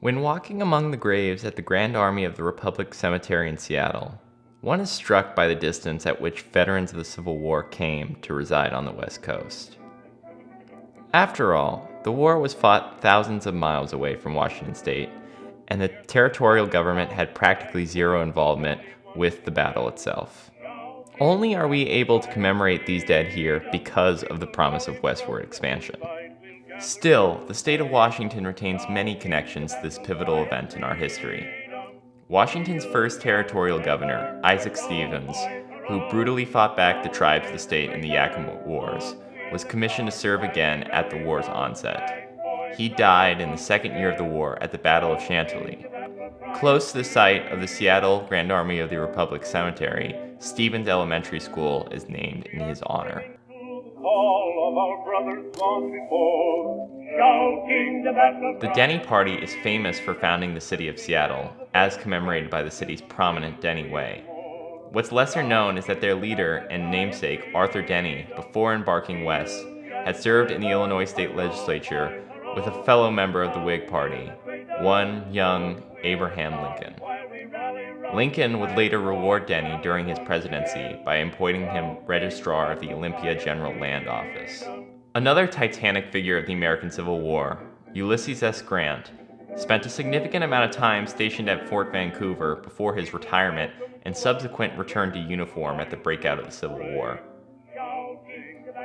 When walking among the graves at the Grand Army of the Republic Cemetery in Seattle, one is struck by the distance at which veterans of the Civil War came to reside on the West Coast. After all, the war was fought thousands of miles away from Washington State, and the territorial government had practically zero involvement with the battle itself. Only are we able to commemorate these dead here because of the promise of westward expansion. Still, the state of Washington retains many connections to this pivotal event in our history. Washington's first territorial governor, Isaac Stevens, who brutally fought back the tribes of the state in the Yakima Wars, was commissioned to serve again at the war's onset. He died in the second year of the war at the Battle of Chantilly. Close to the site of the Seattle Grand Army of the Republic Cemetery, Stevens Elementary School is named in his honor. The Denny Party is famous for founding the city of Seattle, as commemorated by the city's prominent Denny Way. What's lesser known is that their leader and namesake, Arthur Denny, before embarking west, had served in the Illinois state legislature with a fellow member of the Whig Party, one young Abraham Lincoln. Lincoln would later reward Denny during his presidency by appointing him Registrar of the Olympia General Land Office. Another titanic figure of the American Civil War, Ulysses S. Grant, spent a significant amount of time stationed at Fort Vancouver before his retirement and subsequent return to uniform at the breakout of the Civil War.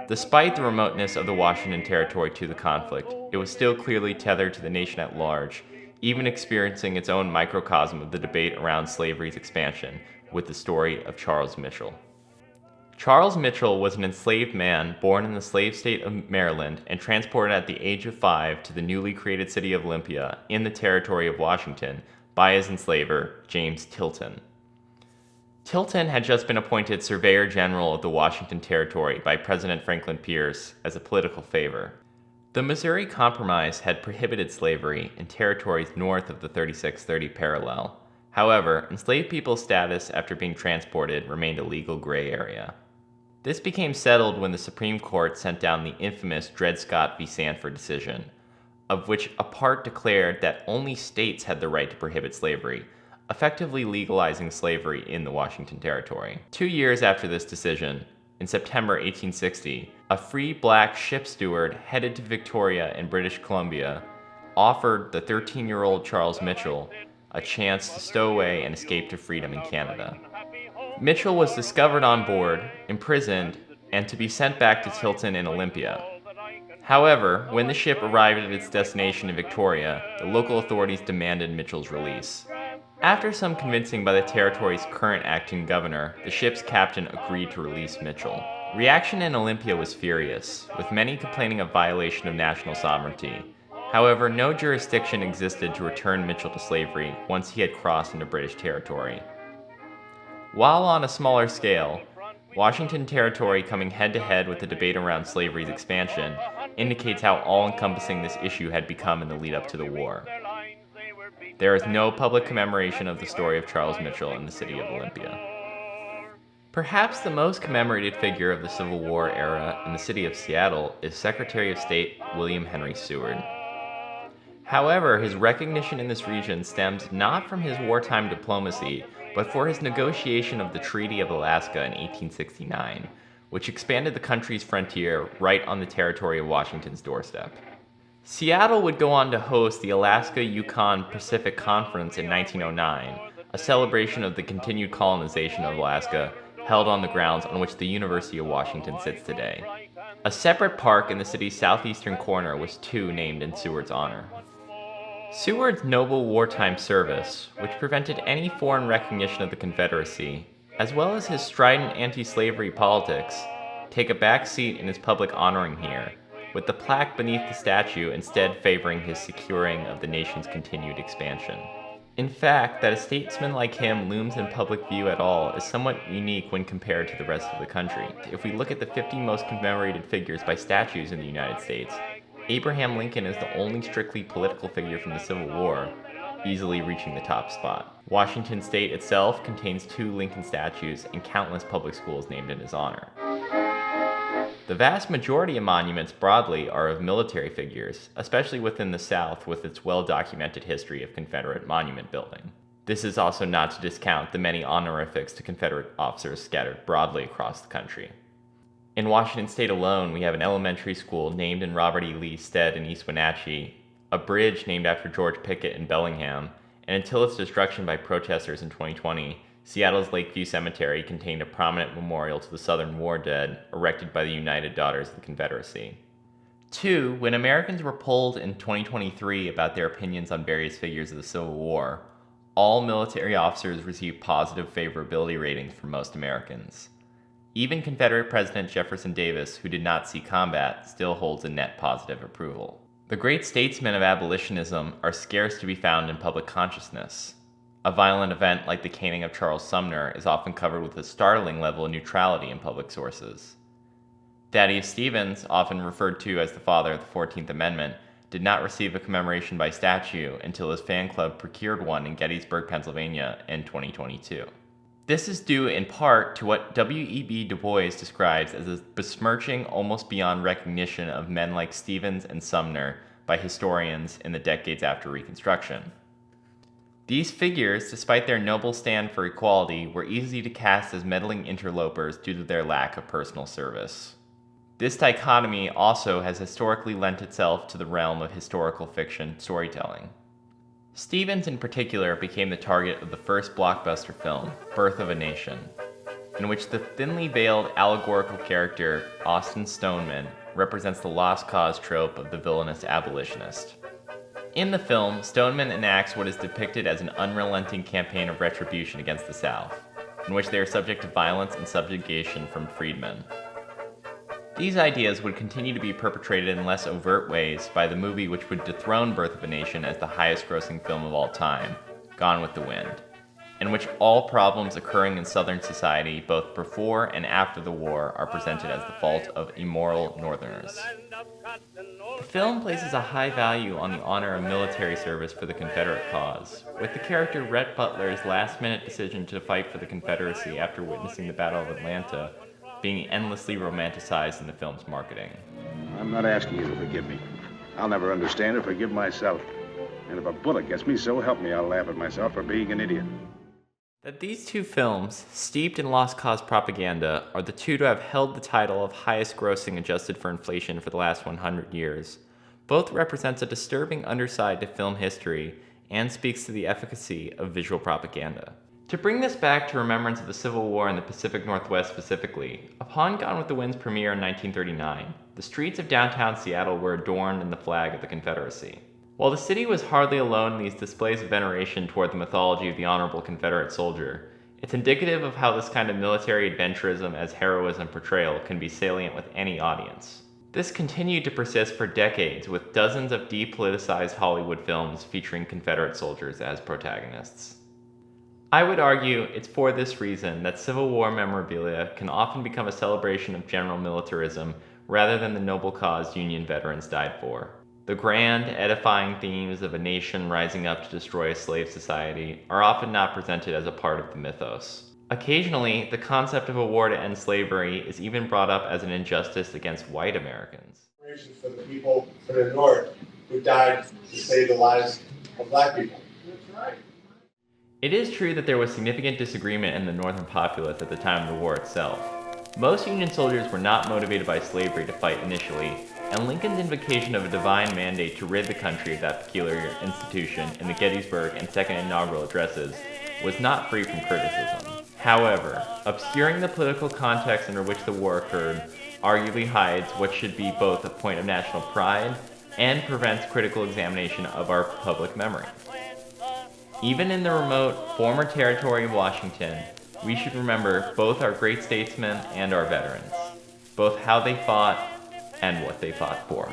Despite the remoteness of the Washington Territory to the conflict, it was still clearly tethered to the nation at large, even experiencing its own microcosm of the debate around slavery's expansion with the story of Charles Mitchell. Charles Mitchell was an enslaved man born in the slave state of Maryland and transported at the age of 5 to the newly created city of Olympia in the territory of Washington by his enslaver, James Tilton. Tilton had just been appointed Surveyor General of the Washington Territory by President Franklin Pierce as a political favor. The Missouri Compromise had prohibited slavery in territories north of the 3630 parallel. However, enslaved people's status after being transported remained a legal gray area. This became settled when the Supreme Court sent down the infamous Dred Scott v. Sanford decision, of which a part declared that only states had the right to prohibit slavery, effectively legalizing slavery in the Washington Territory. 2 years after this decision, in September 1860, a free black ship steward headed to Victoria in British Columbia offered the 13-year-old Charles Mitchell a chance to stow away and escape to freedom in Canada. Mitchell was discovered on board, imprisoned, and to be sent back to Tilton in Olympia. However, when the ship arrived at its destination in Victoria, the local authorities demanded Mitchell's release. After some convincing by the territory's current acting governor, the ship's captain agreed to release Mitchell. Reaction in Olympia was furious, with many complaining of violation of national sovereignty. However, no jurisdiction existed to return Mitchell to slavery once he had crossed into British territory. While on a smaller scale, Washington Territory coming head-to-head with the debate around slavery's expansion indicates how all-encompassing this issue had become in the lead-up to the war. There is no public commemoration of the story of Charles Mitchell in the city of Olympia. Perhaps the most commemorated figure of the Civil War era in the city of Seattle is Secretary of State William Henry Seward. However, his recognition in this region stems not from his wartime diplomacy, but for his negotiation of the Treaty of Alaska in 1869, which expanded the country's frontier right on the territory of Washington's doorstep. Seattle would go on to host the Alaska-Yukon-Pacific Conference in 1909, a celebration of the continued colonization of Alaska held on the grounds on which the University of Washington sits today. A separate park in the city's southeastern corner was too named in Seward's honor. Seward's noble wartime service, which prevented any foreign recognition of the Confederacy, as well as his strident anti-slavery politics, take a back seat in his public honoring here, with the plaque beneath the statue instead favoring his securing of the nation's continued expansion. In fact, that a statesman like him looms in public view at all is somewhat unique when compared to the rest of the country. If we look at the 50 most commemorated figures by statues in the United States, Abraham Lincoln is the only strictly political figure from the Civil War, easily reaching the top spot. Washington State itself contains 2 Lincoln statues and countless public schools named in his honor. The vast majority of monuments broadly are of military figures, especially within the South with its well-documented history of Confederate monument building. This is also not to discount the many honorifics to Confederate officers scattered broadly across the country. In Washington state alone, we have an elementary school named in Robert E. Lee's stead in East Wenatchee, a bridge named after George Pickett in Bellingham, and until its destruction by protesters in 2020, Seattle's Lakeview Cemetery contained a prominent memorial to the Southern War dead, erected by the United Daughters of the Confederacy. 2. When Americans were polled in 2023 about their opinions on various figures of the Civil War, all military officers received positive favorability ratings from most Americans. Even Confederate President Jefferson Davis, who did not see combat, still holds a net positive approval. The great statesmen of abolitionism are scarce to be found in public consciousness. A violent event like the caning of Charles Sumner is often covered with a startling level of neutrality in public sources. Thaddeus Stevens, often referred to as the father of the 14th Amendment, did not receive a commemoration by statue until his fan club procured one in Gettysburg, Pennsylvania in 2022. This is due in part to what W.E.B. Du Bois describes as a besmirching almost beyond recognition of men like Stevens and Sumner by historians in the decades after Reconstruction. These figures, despite their noble stand for equality, were easy to cast as meddling interlopers due to their lack of personal service. This dichotomy also has historically lent itself to the realm of historical fiction storytelling. Stevens in particular became the target of the first blockbuster film, Birth of a Nation, in which the thinly veiled allegorical character, Austin Stoneman, represents the lost cause trope of the villainous abolitionist. In the film, Stoneman enacts what is depicted as an unrelenting campaign of retribution against the South, in which they are subject to violence and subjugation from freedmen. These ideas would continue to be perpetrated in less overt ways by the movie which would dethrone Birth of a Nation as the highest-grossing film of all time, Gone with the Wind, in which all problems occurring in Southern society both before and after the war are presented as the fault of immoral Northerners. The film places a high value on the honor of military service for the Confederate cause, with the character Rhett Butler's last-minute decision to fight for the Confederacy after witnessing the Battle of Atlanta being endlessly romanticized in the film's marketing. I'm not asking you to forgive me. I'll never understand or forgive myself. And if a bullet gets me, so help me, I'll laugh at myself for being an idiot. That these two films, steeped in lost cause propaganda, are the two to have held the title of highest grossing adjusted for inflation for the last 100 years, both represents a disturbing underside to film history and speaks to the efficacy of visual propaganda. To bring this back to remembrance of the Civil War in the Pacific Northwest specifically, upon Gone with the Wind's premiere in 1939, the streets of downtown Seattle were adorned in the flag of the Confederacy. While the city was hardly alone in these displays of veneration toward the mythology of the honorable Confederate soldier, it's indicative of how this kind of military adventurism as heroism portrayal can be salient with any audience. This continued to persist for decades with dozens of depoliticized Hollywood films featuring Confederate soldiers as protagonists. I would argue it's for this reason that Civil War memorabilia can often become a celebration of general militarism rather than the noble cause Union veterans died for. The grand, edifying themes of a nation rising up to destroy a slave society are often not presented as a part of the mythos. Occasionally, the concept of a war to end slavery is even brought up as an injustice against white Americans. For the people from the North who died to save the lives of black people. It is true that there was significant disagreement in the Northern populace at the time of the war itself. Most Union soldiers were not motivated by slavery to fight initially, and Lincoln's invocation of a divine mandate to rid the country of that peculiar institution in the Gettysburg and Second Inaugural Addresses was not free from criticism. However, obscuring the political context under which the war occurred arguably hides what should be both a point of national pride and prevents critical examination of our public memory. Even in the remote former territory of Washington, we should remember both our great statesmen and our veterans, both how they fought and what they fought for.